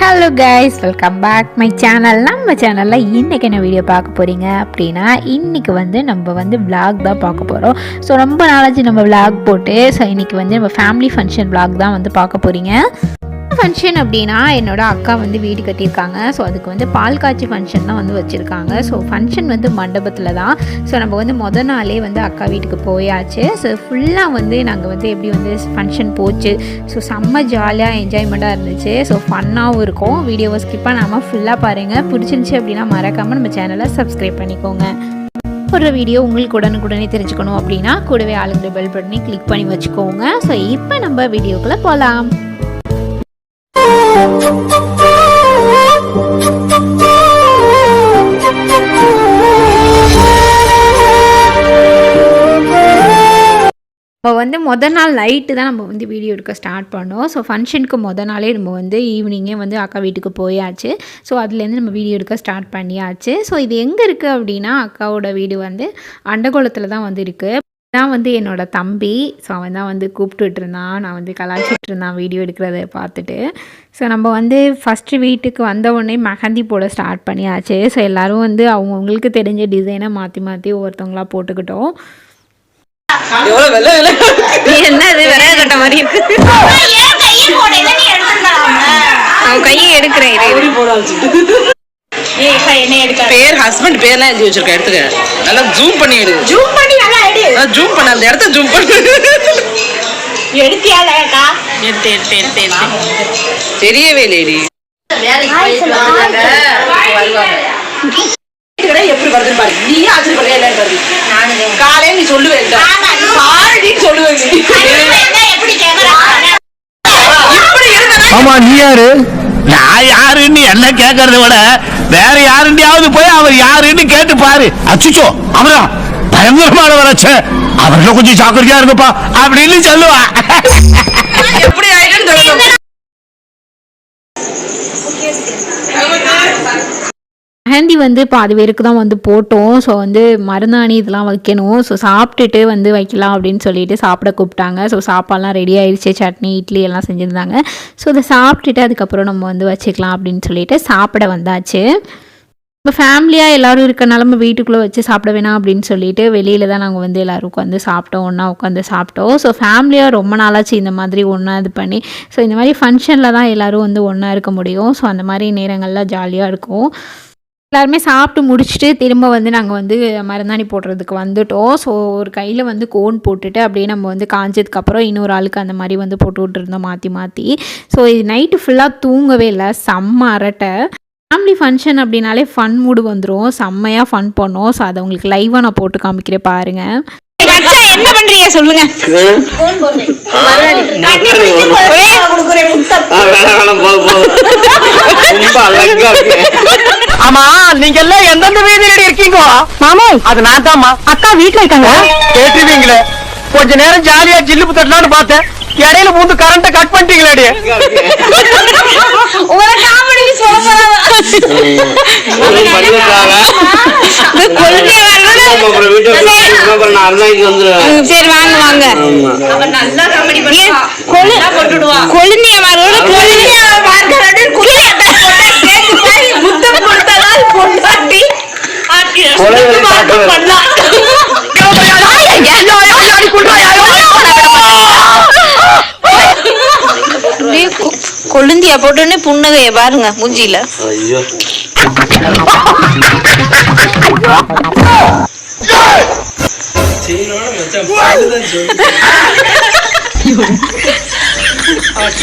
Hello guys, welcome back my channel. நம்ம சேனலில் இன்றைக்கி என்ன வீடியோ பார்க்க போகிறீங்க அப்படின்னா, இன்றைக்கி நம்ம விளாக் தான் பார்க்க போகிறோம். ஸோ ரொம்ப நாளாச்சு நம்ம விளாக் போட்டு. ஸோ இன்றைக்கி நம்ம ஃபேமிலி ஃபங்க்ஷன் விளாக் தான் பார்க்க போகிறீங்க. ஃபங்க்ஷன் அப்படின்னா என்னோடய அக்கா வீடு கட்டியிருக்காங்க. ஸோ அதுக்கு பால் காய்ச்சி ஃபங்க்ஷன் தான் வச்சுருக்காங்க. ஸோ ஃபங்க்ஷன் மண்டபத்தில் தான். ஸோ நம்ம மொதல் நாளே அக்கா வீட்டுக்கு போயாச்சு. ஸோ ஃபுல்லாக நாங்கள் எப்படி ஃபங்க்ஷன் போச்சு. ஸோ செம்ம ஜாலியாக என்ஜாய்மெண்ட்டாக இருந்துச்சு. ஸோ ஃபன்னாகவும் இருக்கும். வீடியோவை ஸ்கிப் பண்ணாமல் ஃபுல்லாக பாருங்கள். பிடிச்சிருந்துச்சி அப்படின்னா மறக்காமல் நம்ம சேனலை சப்ஸ்கிரைப் பண்ணிக்கோங்க. ஒரு வீடியோ உங்களுக்கு உடனுக்குடனே தெரிஞ்சுக்கணும் அப்படின்னா கூடவே ஆளுங்கிற பெல் பட்டனை கிளிக் பண்ணி வச்சுக்கோங்க. ஸோ இப்போ நம்ம வீடியோக்குள்ளே போகலாம். இப்போ மொதல் நாள் நைட்டு தான் நம்ம வீடியோ எடுக்க ஸ்டார்ட் பண்ணோம். ஸோ ஃபங்க்ஷனுக்கு மொதல் நாளே நம்ம ஈவினிங்கே அக்கா வீட்டுக்கு போயாச்சு. ஸோ அதுலேருந்து நம்ம வீடியோ எடுக்க ஸ்டார்ட் பண்ணியாச்சு. ஸோ இது எங்கே இருக்குது அப்படின்னா, அக்காவோட வீடு அண்டகோலத்தில் தான் இருக்குது. தான் என்னோடய தம்பி. ஸோ அவன் தான் கூப்பிட்டுட்டு இருந்தான். நான் கலாய்ச்சிட்டு இருந்தான் வீடியோ எடுக்கிறத பார்த்துட்டு. ஸோ நம்ம ஃபஸ்ட்டு வீட்டுக்கு வந்த உடனே மெஹந்தி போட ஸ்டார்ட் பண்ணியாச்சு. ஸோ எல்லோரும் அவங்களுக்கு தெரிஞ்ச டிசைனை மாற்றி மாற்றி ஒவ்வொருத்தவங்களா போட்டுக்கிட்டோம். என்னது விரைய கட்ட மாதிரி இருக்கு. கையை எடுக்கிறேன். பேர் ஹஸ்பண்ட் பேர்லாம் எழுதி வச்சிருக்க. எடுத்துக்க, நல்லா ஜூம் பண்ணி எடு. ஜூம் பண்ணி நல்லா எடு. ஜூம் பண்ண அந்த இடத்த ஜூம் பண்ணு. எடுத்தியாலக்கா? எடுத்து தெரியவே இல்லைடி. எப்படி வருது பாரு. நீயே ஆச்சரியப்பட எல்லாம் வருது. காலையில நீ சொல்லுவேன் சொல்லுவேன். ஆமா, நீ யாரு? நான் யாருன்னு என்ன கேட்கறத விட வேற யாருண்டியாவது போய் அவர் யாருன்னு கேட்டு பாரு. அச்சுச்சோ, அவரா பயங்கரமான வளர்ச்ச, அவர்ல கொஞ்சம் ஜாக்கிரதையா இருங்கப்பா அப்படின்னு சொல்லுவா. எப்படி ஆயிடுன்னு மெஹந்தி பாதி பேருக்கு தான் போட்டோம். ஸோ மருந்தாணி இதெல்லாம் வைக்கணும். ஸோ சாப்பிட்டுட்டு வைக்கலாம் அப்படின்னு சொல்லிட்டு சாப்பிட கூப்பிட்டாங்க. ஸோ சாப்பாடெலாம் ரெடி ஆகிடுச்சு. சட்னி இட்லி எல்லாம் செஞ்சுருந்தாங்க. ஸோ அதை சாப்பிட்டுட்டு அதுக்கப்புறம் நம்ம வச்சுக்கலாம் அப்படின்னு சொல்லிட்டு சாப்பிட வந்தாச்சு. இப்போ ஃபேமிலியாக எல்லோரும் இருக்கனால நம்ம வீட்டுக்குள்ளே வச்சு சாப்பிட வேணாம் அப்படின்னு சொல்லிட்டு வெளியில் தான் நாங்கள் எல்லோரும் உட்காந்து சாப்பிட்டோம். ஒன்றா உட்காந்து சாப்பிட்டோம். ஸோ ஃபேமிலியாக ரொம்ப நாளாச்சு இந்த மாதிரி ஒன்றா இது பண்ணி. ஸோ இந்த மாதிரி ஃபங்க்ஷனில் தான் எல்லோரும் ஒன்றா இருக்க முடியும். ஸோ அந்த மாதிரி நேரங்கள்லாம் ஜாலியாக இருக்கும். எல்லாருமே சாப்பிட்டு முடிச்சுட்டு திரும்ப நாங்கள் மருந்தாணி போடுறதுக்கு வந்துட்டோம். ஸோ ஒரு கையில் கோன் போட்டுட்டு அப்படியே நம்ம காஞ்சதுக்கப்புறம் இன்னொரு ஆளுக்கு அந்த மாதிரி போட்டு விட்டுருந்தோம் மாற்றி மாற்றி. ஸோ இது நைட்டு ஃபுல்லாக தூங்கவே இல்லை. செம்ம அரட்டை. ஃபேமிலி ஃபங்க்ஷன் அப்படின்னாலே ஃபன் மூடு வந்துடும். செம்மையாக ஃபன் பண்ணோம். ஸோ அதை உங்களுக்கு லைவாக நான் போட்டு காமிக்கிறேன் பாருங்கள். என்ன பண்றீங்க சொல்லுங்க. ஆமா, நீங்க எல்லாம் எந்தெந்த வீதியில இருக்கீங்க? மாமா, அது நான் தான்மா. அக்கா வீட்டுல இருக்காங்க. கேட்டுவீங்களே, கொஞ்ச நேரம் ஜாலியா ஜில்லு தட்டலான்னு பார்த்தேன். இடையில பூந்து கரண்ட கட் பண்ணிட்டீங்களே. சரி வாங்க வாங்க. கொழுந்தியா போட்டோன்னே புன்னகைய பாருங்க மூஞ்சியில.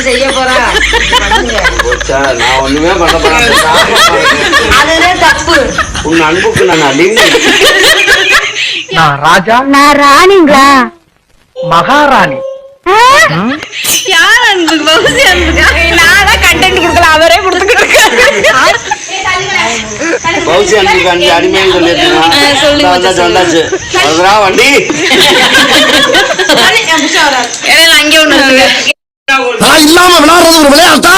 செய்ய போறா நான் ஒண்ணுமே பண்ண போறேன். அதுதான் தப்பு. உன் அன்புக்கு நான் ராஜா, நான் ராணிங்களா? மகாராணி. யார் அன்புக்கு? பௌசி அன்புக்கா? நானா கண்டென்ட் கொடுக்கலாம், அவரே கொடுத்துக்கிட்டு இருக்காரு. பௌசி அன்புக்கு அஞ்சு அடிமைன்னு சொல்லிட்டு வண்டி அங்கே ஒண்ணு நான் இல்லாம விளையாடுறது ஒரு விளையாட்டா?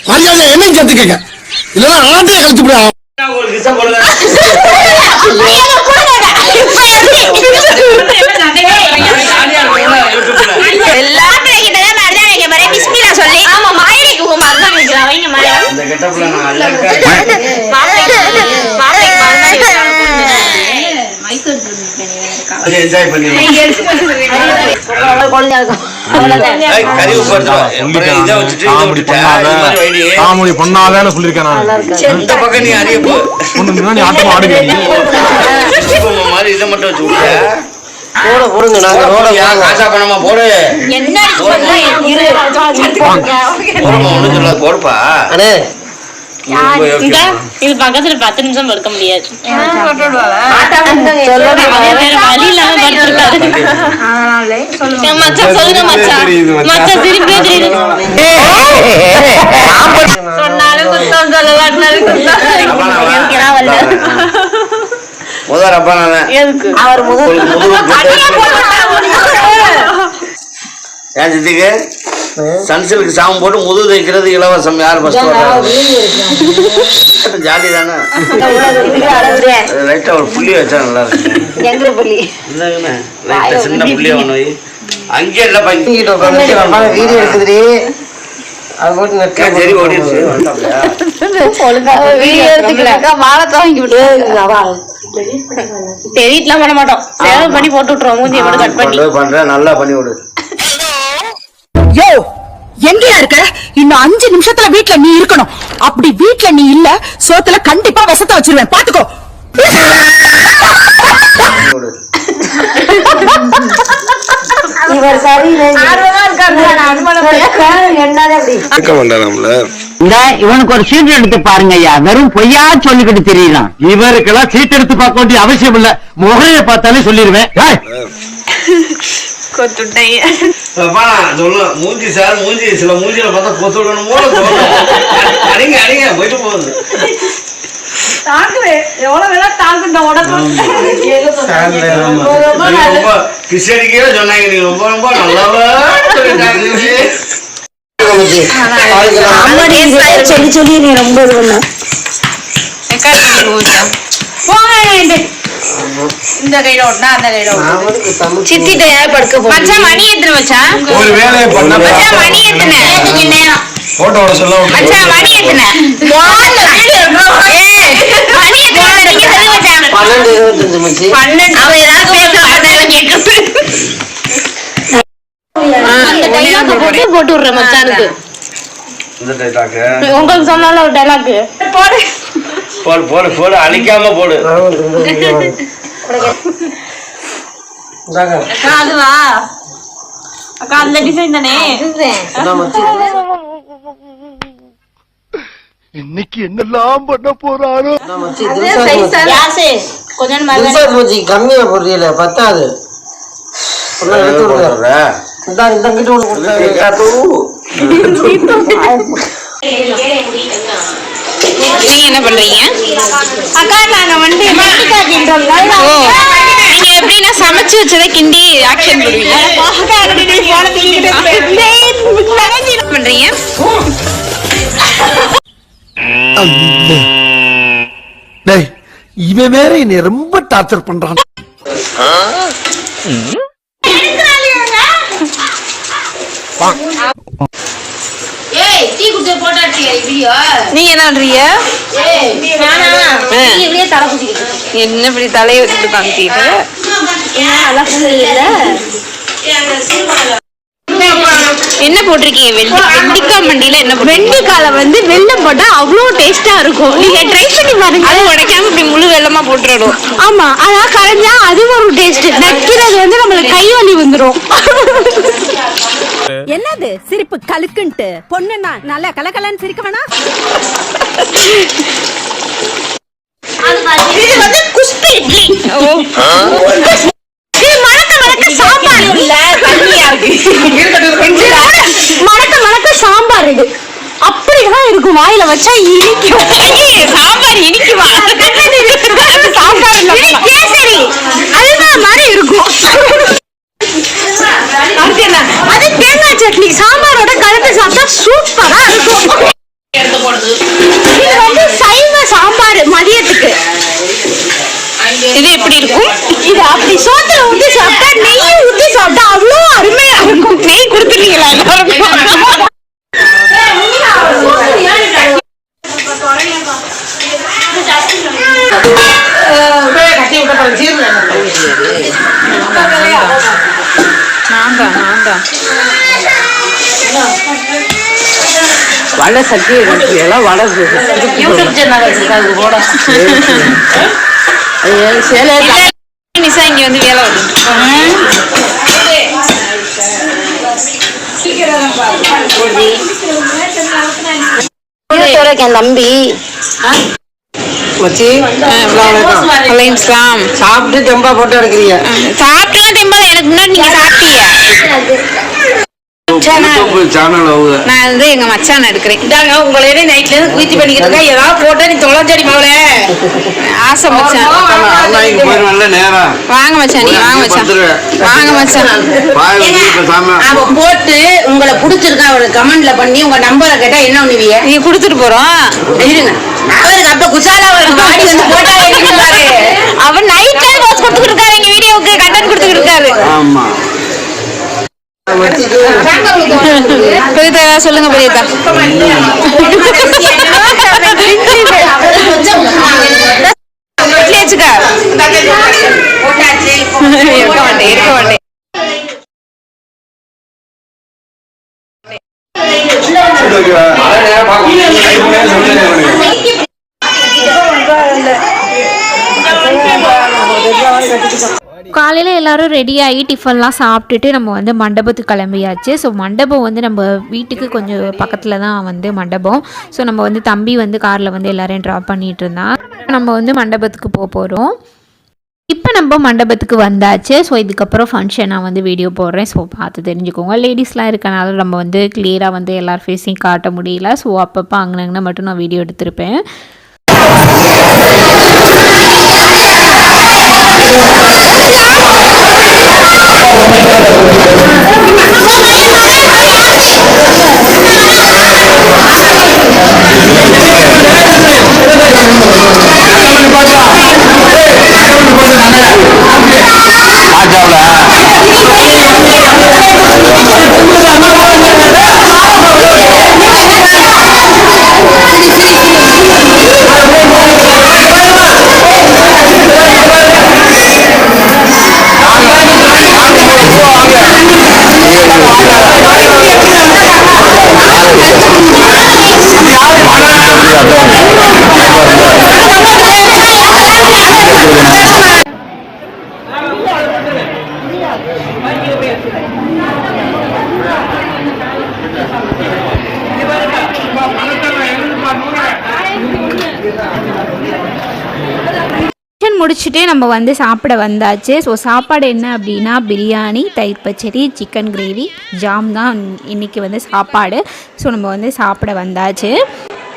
மரியாதை என்னையும் சேர்த்துக்கங்க, இல்லைன்னா நாட்டையே கழிச்சு விடுவாங்க. எல்லாரும் சொல்லி ஆமா மாயிரைக்கு வைங்க மேடம். இந்த கெட்டப்ல நான் அழகா என்ஜாய் பண்ணி கறி காமெடி பண்ணாதான்னு சொல்லிருக்கேன் நான். இந்த பக்கம் நீ அறிய போ நீ ஆட்டமா ஆடுங்க. மாதிரி இதை மட்டும் வச்சு விட்ட. போடுங்க நாங்க காசா பணமா போடு. என்ன ஒண்ணு சொல்ல போடுப்பா. இது பக்கத்துல 10 நிமிஷம் படுக்க முடியாது. வழி இல்லாம படுத்திருக்காரு. மச்சான் சொல்லுங்க மச்சான். மச்சான் திருப்பி தெரியுது. சொன்னாலும் குத்தம் சொல்லலாம்னாலும் குத்தம். முதல் அப்பா நான் அவர் ஏன் சித்திக்கு சன்சிலுக்கு சாமம் போட்டு முதுகு தைக்கிறது இலவசம். யார் ஃபர்ஸ்ட் ஜாலி தானே. லைட்டா ஒரு புள்ளி வச்சா நல்லா இருக்கு. லைட்டா சின்ன புள்ளியா ஒண்ணு வை. அங்கே இல்ல வீடியோ எடுக்குதுடி. அது போட்டு சரி ஓடிடுச்சு. டெலிட்லாம் பண்ண மாட்டோம். சேவ் பண்ணி போட்டு விட்டுருவோம். மூஞ்சியை மட்டும் கட் பண்ணி பண்றேன். நல்லா பண்ணி விடு. யோ எங்கயா இருக்க? இன்னும் 5 நிமிஷத்துல வீட்ல நீ இருக்கணும். அப்படி வீட்ல நீ இல்ல சோத்துல கண்டிப்பா விஷத்தை வச்சிருவேன். பாத்துக்கோ. இவர் சரி இவனுக்கு ஒரு சீட் எடுத்து பாருங்க ஐயா. வெறும் பொய்யா சொல்லிக்கிட்டு தெரியலாம். இவருக்கெல்லாம் சீட் எடுத்து பார்க்க வேண்டிய அவசியம் இல்ல. முறையை பார்த்தாலே சொல்லிடுவேன். மூஞ்சி சார் மூஞ்சி சில மூஞ்சியில பார்த்தா கொத்து விடணும் போல தோணும். அடிங்க அடிங்க போயிட்டு போகுது. ரொம்ப கிஷடிக்கே சொன்னாங்க. நீங்க ரொம்ப ரொம்ப நல்லாவா சொல்லி சொல்லி நீ ரொம்ப இது பண்ண. இந்த கையில ஓடனா அந்த கையில சித்திட்ட யார் படுக்க போ. மச்சான் மணி எத்தனை மச்சான்? ஒரு வேலையை பண்ண மச்சான் மணி எத்தனை? போட்டோட சொல்ல மச்சான் மணி எத்தனை? மணி எத்தனை? நீங்க சொல்லு மச்சான். 12:25 மச்சி. 12 அவ ஏதாவது பேச மாட்டாங்க கேக்குது. அந்த டைலாக் போட்டு விடுற மச்சானுக்கு. இந்த டைலாக் உங்களுக்கு சொன்னால ஒரு டைலாக் போடு போடு போடு போடு. அழிக்காம போடு. அக்கா அதுவா அக்கா அந்த டிசைன் தானே. இன்னைக்கு என்னெல்லாம் பண்ண போறாரோ. கொஞ்சம் கம்மியா போடுறீல பத்தாது. நீங்க என்ன பண்றீங்க? அக்கா நாங்க வந்து நீங்க எப்படின்னா சமைச்சு வச்சதை கிண்டி ஆக்ஷன் போடுவீங்க. பண்றீங்க இவன் வேற என்னை ரொம்ப டார்ச்சர் பண்றான். நீங்க என்ன பண்றீங்க? என்ன இப்படி தலையை வச்சுட்டு காமிச்சிட்டு என்ன போட்டிருக்கீங்க? வெண்டிக்காய் மண்டியில என்ன? வெண்டிக்கால வந்து வெல்லம் போட்டா அவ்வளவு டேஸ்டா இருக்கும். நீங்க ட்ரை பண்ணி பாருங்க. அது உடைக்காம இப்படி முழு வெல்லமா போட்டுறணும். ஆமா அதான் கரைஞ்சா அது ஒரு டேஸ்ட். நக்கிறது வந்து நம்மளுக்கு கை வலி வந்துரும். என்னது சிரிப்பு கலுக்குன்ட்டு? பொண்ணுன்னா நல்லா கலகலன்னு சிரிக்க வேணா? இது வந்து குஸ்பி இட்லி. மணக்க மணக்க சாம்பார் இல்ல தண்ணியா இருக்கு. மணக்க மணக்க சாம்பார் இது அப்படிதான் இருக்கும். வாயில வச்சா இனிக்கும். சாம்பார் இனிக்குமா? சாம்பார் கேசரி அல்வா மாதிரி இருக்கும். அது தேங்காய் சட்னி சாம்பாரோட கலந்து சாப்பிட்டா சூப்பரா இருக்கும். இது வந்து சைவ சாம்பார் மதியத்துக்கு. இது எப்படி இருக்கும்? இது அப்படி சோத்துல ஊத்தி சாப்பிட்டா நெய் ஊத்தி சாப்பிட்டா அவ்வளோ அருமையா இருக்கும். நெய் கொடுத்துருக்கீங்களா எல்லாருக்கும்? வடை சட்டி எல்லாம் வடை யூடியூப் சேனல் வச்சிருக்காங்க போட நிசா இங்க வந்து வேலை வருது என் தம்பி மச்சி இஸ்லாம் சாப்பிட்டு தெம்பா போட்டு எடுக்கிறீங்க. சாப்பிட்டு தெம்பா எனக்கு முன்னாடி நீங்க சாப்பிட்டீங்க சேனல் அவங்க நான் வந்து எங்க மச்சான் எடுக்கிறேன் இதாங்க உங்களே நைட்ல இருந்து குயித்தி பண்ணிக்கிட்டு இருக்கா ஏதாவது போட்டா நீ தொலைஞ்சடி மகளே ஆசை மச்சான் நல்ல நேரம் வாங்க மச்சான் நீ வாங்க மச்சான் வாங்க மச்சான் அவ போட்டு உங்களை பிடிச்சிருக்கா அவளுக்கு கமெண்ட்ல பண்ணி உங்க நம்பரை கேட்டா என்ன பண்ணுவீங்க நீ கொடுத்துட்டு போறோம் இருங்க அவருக்கு அப்ப குசாலா பாடி வந்து போட்டா எடுக்கிறாரு அவர் நைட் டைம் வாட்ச் கொடுத்துட்டு இருக்காரு எங்க வீடியோவுக்கு கண்டென்ட் கொடுத்துட்டு இருக்காரு ஆமா பெரியதா சொல்லுங்க பெரியதா இருக்க மாட்டேன் காலையில் எல்லோரும் ரெடியாகி டிஃபன்லாம் சாப்பிட்டுட்டு நம்ம வந்து மண்டபத்துக்கு கிளம்பியாச்சு. ஸோ மண்டபம் வந்து நம்ம வீட்டுக்கு கொஞ்சம் பக்கத்தில் தான் வந்து மண்டபம். ஸோ நம்ம வந்து தம்பி வந்து காரில் வந்து எல்லோரையும் ட்ராப் பண்ணிகிட்டு இருந்தான். நம்ம வந்து மண்டபத்துக்கு போகிறோம். இப்போ நம்ம மண்டபத்துக்கு வந்தாச்சு. ஸோ இதுக்கப்புறம் ஃபங்க்ஷன் நான் வந்து வீடியோ போடுறேன். ஸோ பார்த்து தெரிஞ்சுக்கோங்க. லேடிஸ்லாம் இருக்கனால நம்ம வந்து கிளியராக வந்து எல்லார் ஃபேஸையும் காட்ட முடியல. ஸோ அப்பப்போ அங்கே மட்டும் நான் வீடியோ எடுத்திருப்பேன். முடிச்சுட்டு நம்ம வந்து சாப்பிட வந்தாச்சு. ஸோ சாப்பாடு என்ன அப்படின்னா பிரியாணி, தயிர் பச்சடி, சிக்கன் கிரேவி, ஜாம் தான் இன்றைக்கி வந்து சாப்பாடு. ஸோ நம்ம வந்து சாப்பிட வந்தாச்சு.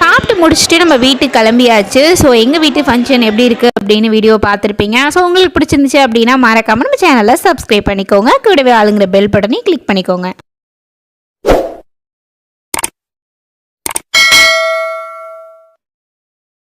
சாப்பிட்டு முடிச்சுட்டு நம்ம வீட்டுக்கு கிளம்பியாச்சு. ஸோ எங்கள் வீட்டு ஃபங்க்ஷன் எப்படி இருக்குது அப்படின்னு வீடியோ பார்த்துருப்பீங்க. ஸோ உங்களுக்கு பிடிச்சிருந்துச்சு அப்படின்னா மறக்காமல் நம்ம சேனலை சப்ஸ்கிரைப் பண்ணிக்கோங்க. கூடவே ஆளுங்கிற பெல் பட்டனையும் கிளிக் பண்ணிக்கோங்க.